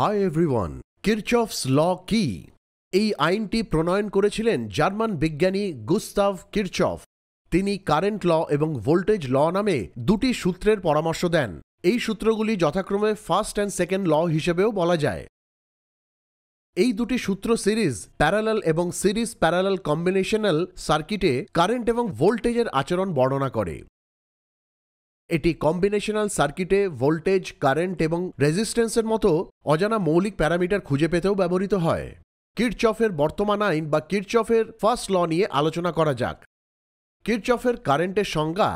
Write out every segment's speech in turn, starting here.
Hi everyone, কিরচফস ল কি? এই আইনটি প্রণয়ন করেছিলেন জার্মান বিজ্ঞানী গুস্তাভ কিরচফ। তিনি কারেন্ট ল এবং ভোল্টেজ ল নামে দুটি সূত্রের পরামর্শ দেন। এই সূত্রগুলি যথাক্রমে ফার্স্ট অ্যান্ড সেকেন্ড ল হিসেবেও বলা যায়। এই দুটি সূত্র সিরিজ প্যারালাল এবং সিরিজ প্যারালাল কম্বিনেশনাল সার্কিটে কারেন্ট এবং ভোল্টেজের আচরণ বর্ণনা করে। এটি কম্বিনেশনাল সার্কিটে ভোল্টেজ, কারেন্ট এবং রেজিস্ট্যান্সের মতো অজানা মৌলিক প্যারামিটার খুঁজে পেতেও ব্যবহৃত হয়। কিরচফের বর্তমান আইন বা কিরচফের ফার্স্ট ল নিয়ে আলোচনা করা যাক। কিরচফের কারেন্টের সংজ্ঞা: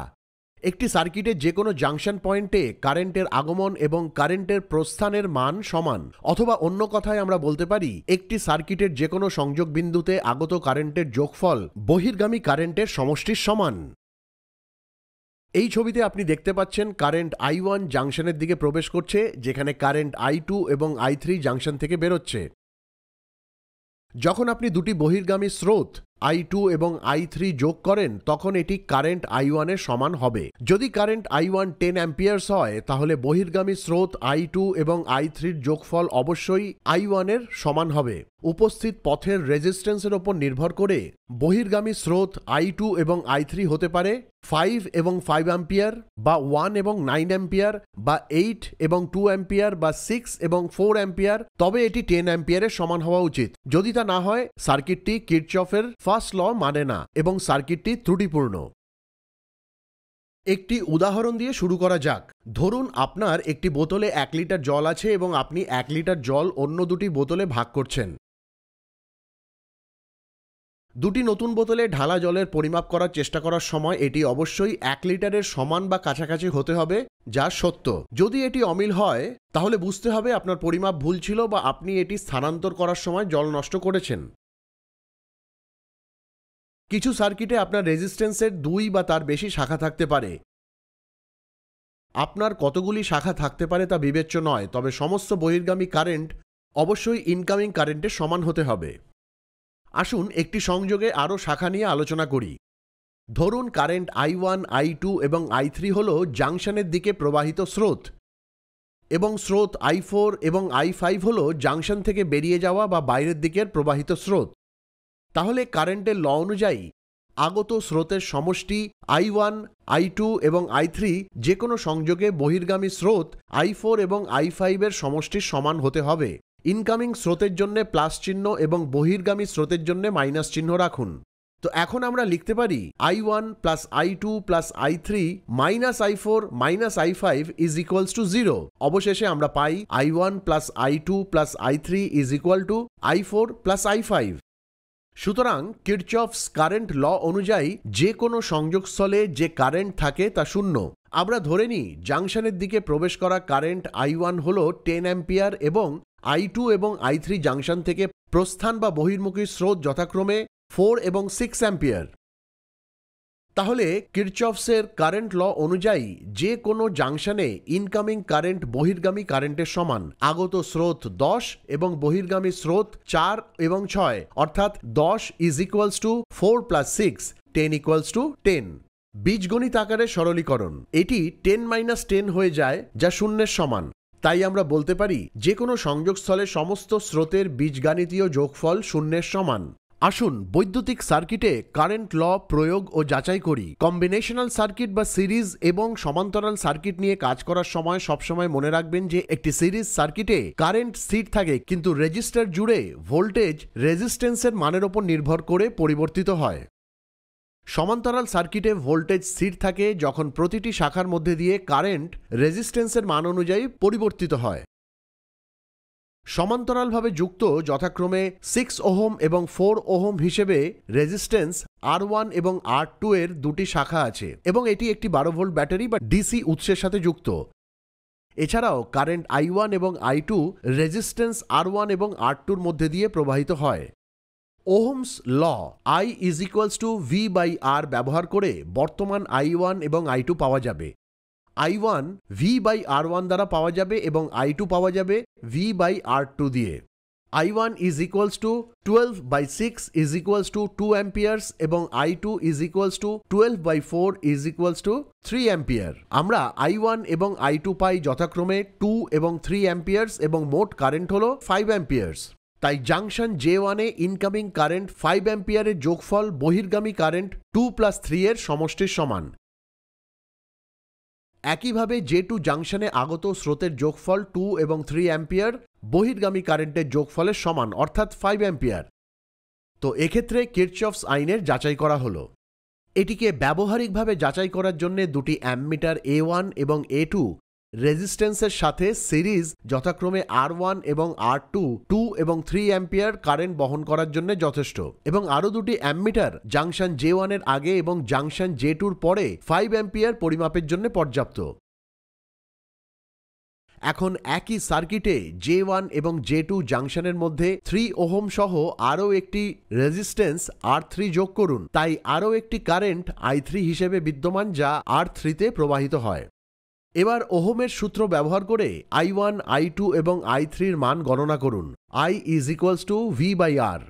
একটি সার্কিটে যে কোনো জাংশন পয়েন্টে কারেন্টের আগমন এবং কারেন্টের প্রস্থানের মান সমান, অথবা অন্য কথায় আমরা বলতে পারি একটি সার্কিটের যে কোনো সংযোগ বিন্দুতে আগত কারেন্টের যোগফল বহির্গামী কারেন্টের সমষ্টির সমান। এই ছবিতে আপনি দেখতে পাচ্ছেন কারেন্ট I1 জাংশনের দিকে প্রবেশ করছে, যেখানে কারেন্ট I2 এবং I3 জাংশন থেকে বেরোচ্ছে। যখন আপনি দুটি বহির্গামী স্রোত I2 এবং I3 যোগ করেন, তখন এটি কারেন্ট I1 এর সমান হবে। যদি কারেন্ট I1 10 অ্যাম্পিয়ার্স হয়, তাহলে বহির্গামী স্রোত I2 এবং I3 এর যোগফল অবশ্যই I1 এর সমান হবে। উপস্থিত পথের রেজিস্ট্যান্সের ওপর নির্ভর করে বহির্গামী স্রোত I2 এবং I3 হতে পারে 5 এবং 5 অ্যাম্পিয়ার, বা 1 এবং 9 অ্যাম্পিয়ার, বা 8 এবং 2 অ্যাম্পিয়ার, বা 6 এবং 4 অ্যাম্পিয়ার। তবে এটি 10 অ্যাম্পিয়ারের সমান হওয়া উচিত। যদি তা না হয়, সার্কিটটি কিরচফের ফার্স্ট ল মানে না এবং সার্কিটটি ত্রুটিপূর্ণ। একটি উদাহরণ দিয়ে শুরু করা যাক। ধরুন আপনার একটি বোতলে 1 লিটার জল আছে এবং আপনি 1 লিটার জল অন্য দুটি বোতলে ভাগ করছেন। দুটি নতুন বোতলে ঢালা জলের পরিমাপ করার চেষ্টা করার সময় এটি অবশ্যই 1 লিটারের সমান বা কাছাকাছি হতে হবে, যা সত্য। যদি এটি অমিল হয়, তাহলে বুঝতে হবে আপনার পরিমাপ ভুল ছিল বা আপনি এটি স্থানান্তর করার সময় জল নষ্ট করেছেন। কিছু সার্কিটে আপনার রেজিস্ট্যান্সের 2 বা তার বেশি শাখা থাকতে পারে। আপনার কতগুলি শাখা থাকতে পারে তা বিবেচ্য নয়, তবে সমস্ত বহির্গামী কারেন্ট অবশ্যই ইনকামিং কারেন্টের সমান হতে হবে। আসুন একটি সংযোগে আরও শাখা নিয়ে আলোচনা করি। ধরুন কারেন্ট I1, I2 এবং I3 হল জাংশনের দিকে প্রবাহিত স্রোত, এবং স্রোত I4 এবং I5 হল জাংশন থেকে বেরিয়ে যাওয়া বা বাইরের দিকের প্রবাহিত স্রোত। তাহলে কারেন্টের ল অনুযায়ী আগত স্রোতের সমষ্টি I1, I2 এবং I3 যে কোনো সংযোগে বহির্গামী স্রোত I4 এবং I5 এর সমষ্টির সমান হতে হবে। ইনকামিং স্রোতের জন্য প্লাস চিহ্ন এবং বহির্গামী স্রোতের জন্য মাইনাস চিহ্ন রাখুন। তো এখন আমরা লিখতে পারি I1 plus I2 plus I3 minus I4 minus I5 is equals two 0। অবশেষে আমরা পাই I1 plus I2 plus I3 is equal to I4 plus I5। সুতরাং কিরচফস কারেন্ট ল অনুযায়ী যে কোনো সংযোগস্থলে যে কারেন্ট থাকে তা শূন্য। আমরা ধরে নিই জাংশনের দিকে প্রবেশ করা কারেন্ট I1 হল 10 অ্যাম্পিয়ার এবং I2 এবং I3 জাংশন থেকে প্রস্থান বা বহির্মুখী স্রোত যথাক্রমে 4 এবং 6 অ্যাম্পিয়ার। তাহলে কিরচফসের কারেন্ট ল অনুযায়ী যে কোনো জাংশনে ইনকামিং কারেন্ট বহির্গামী কারেন্টের সমান। আগত স্রোত 10 এবং বহির্গামী স্রোত 4 এবং 6, অর্থাৎ 10 is equals two 4 plus 6, 10 equals to 10। বীজগণিত আকারে সরলীকরণ, এটি 10 - 10 হয়ে যায়, যা শূন্যের সমান। তাই আমরা বলতে পারি যে কোনো সংযোগস্থলে সমস্ত স্রোতের বীজগাণিতীয় যোগফল শূন্যের সমান। আসুন বৈদ্যুতিক সার্কিটে কারেন্ট ল প্রয়োগ ও যাচাই করি। কম্বিনেশনাল সার্কিট বা সিরিজ এবং সমান্তরাল সার্কিট নিয়ে কাজ করার সময় সবসময় মনে রাখবেন যে একটি সিরিজ সার্কিটে কারেন্ট স্থির থাকে, কিন্তু রেজিস্টার জুড়ে ভোল্টেজ রেজিস্ট্যান্সের মানের ওপর নির্ভর করে পরিবর্তিত হয়। সমান্তরাল সার্কিটে ভোল্টেজ স্থির থাকে যখন প্রতিটি শাখার মধ্যে দিয়ে কারেন্ট রেজিস্ট্যান্সের মান অনুযায়ী পরিবর্তিত হয়। সমান্তরালভাবে যুক্ত যথাক্রমে 6 ওহম এবং 4 ওহম হিসেবে রেজিস্ট্যান্স R1 এবং R2 এর দুটি শাখা আছে, এবং এটি একটি 12 ভোল্ট ব্যাটারি বা ডিসি উৎসের সাথে যুক্ত। এছাড়াও কারেন্ট I1 এবং I2 রেজিস্ট্যান্স R1 এবং R2 এর মধ্যে দিয়ে প্রবাহিত হয়। Ohm's law I is equals to V/R ব্যবহার করে বর্তমান I1 এবং I2 পাওয়া যাবে। I1 V/R1 দ্বারা পাওয়া যাবে এবং I2 পাওয়া যাবে V/R2 দিয়ে। I1 is equals to 12/6 is equals to 2 amperes এবং I2 is equals to 12/4 is equals to 3 ampere। আমরা I1 এবং I2 পাই যথাক্রমে 2 এবং 3 amperes এবং মোট কারেন্ট হলো 5 amperes। তাই জাংশন J1 এ ইনকামিং কারেন্ট 5 অ্যাম্পিয়ারের যোগফল বহির্গামী কারেন্ট 2 + 3 এর সমষ্টির সমান। একইভাবে J2 জাংশনে আগত স্রোতের যোগফল 2 এবং 3 অ্যাম্পিয়ার বহির্গামী কারেন্টের যোগফলের সমান অর্থাৎ 5 অ্যাম্পিয়ার। তো এক্ষেত্রে কিরচফস আইনের যাচাই করা হলো। এটিকে ব্যবহারিকভাবে যাচাই করার জন্য দুটি অ্যামমিটার A1 এবং A2 রেজিস্ট্যান্সের সাথে সিরিজ যথাক্রমে R1 এবং R2 2 এবং 3 অ্যাম্পিয়ার কারেন্ট বহন করার জন্য যথেষ্ট এবং আরও দুটি অ্যামমিটার জাংশন J1 এর আগে এবং জাংশন J2 পরে 5 অ্যাম্পিয়ার পরিমাপের জন্য পর্যাপ্ত। এখন একই সার্কিটে J1 এবং J2 জাংশনের মধ্যে 3 ওহম সহ আরও একটি রেজিস্ট্যান্স R3 যোগ করুন। তাই আরও একটি কারেন্ট I3 হিসেবে বিদ্যমান যা R3-তে প্রবাহিত হয়। এবার ওহমের সূত্র ব্যবহার করে I1, I2 এবং I3-র মান গণনা করুন। I is equals to V/R।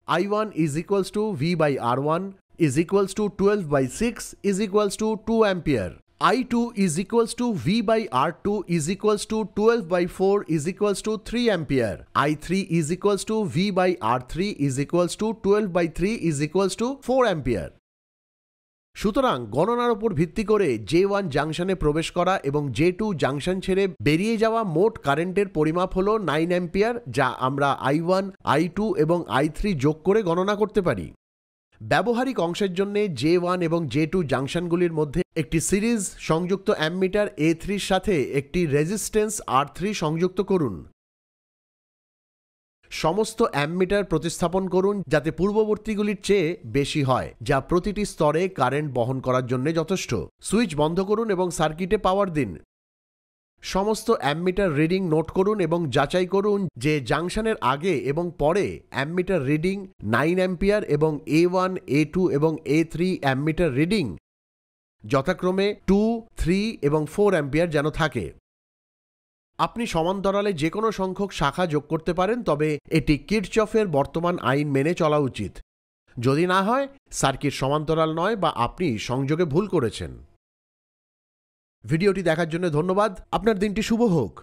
I1 is equals to V/R1 is equals to 12/6 is equals to 2 ampere। I2 is equals to V/R2 is equals to 12/4 is equals to 3 ampere। I3 is equals to V/R3 is equals to 12/3 is equals to 4 ampere। সুতরাং গণনার উপর ভিত্তি করে J1 জাংশনে প্রবেশ করা এবং J2 junction ছেড়ে বেরিয়ে যাওয়া মোট কারেন্টের পরিমাপ হল 9 অ্যাম্পিয়ার, যা আমরা I1, I2 এবং I3 যোগ করে গণনা করতে পারি। ব্যবহারিক অংশের জন্য J1 এবং J2 জাংশনগুলির মধ্যে একটি সিরিজ সংযুক্ত অ্যামমিটার A3-র সাথে একটি রেজিস্ট্যান্স R3 সংযুক্ত করুন। সমস্ত অ্যামমিটার প্রতিস্থাপন করুন যাতে পূর্ববর্তীগুলির চেয়ে বেশি হয়, যা প্রতিটি স্তরে কারেন্ট বহন করার জন্য যথেষ্ট। সুইচ বন্ধ করুন এবং সার্কিটে পাওয়ার দিন। সমস্ত অ্যামমিটার রিডিং নোট করুন এবং যাচাই করুন যে জাংশনের আগে এবং পরে অ্যামমিটার রিডিং 9 অ্যাম্পিয়ার এবং A1, A2 এবং A3 অ্যামমিটার রিডিং যথাক্রমে 2, 3 এবং 4 অ্যাম্পিয়ার যেন থাকে। আপনি সমান্তরালে যে কোনো সংখ্যক শাখা যোগ করতে পারেন, তবে এটি কিরচফের বর্তমান আইন মেনে চলা উচিত। যদি না হয়, সার্কিট সমান্তরাল নয় বা আপনি সংযোগে ভুল করেছেন। ভিডিওটি দেখার জন্য ধন্যবাদ। আপনার দিনটি শুভ হোক।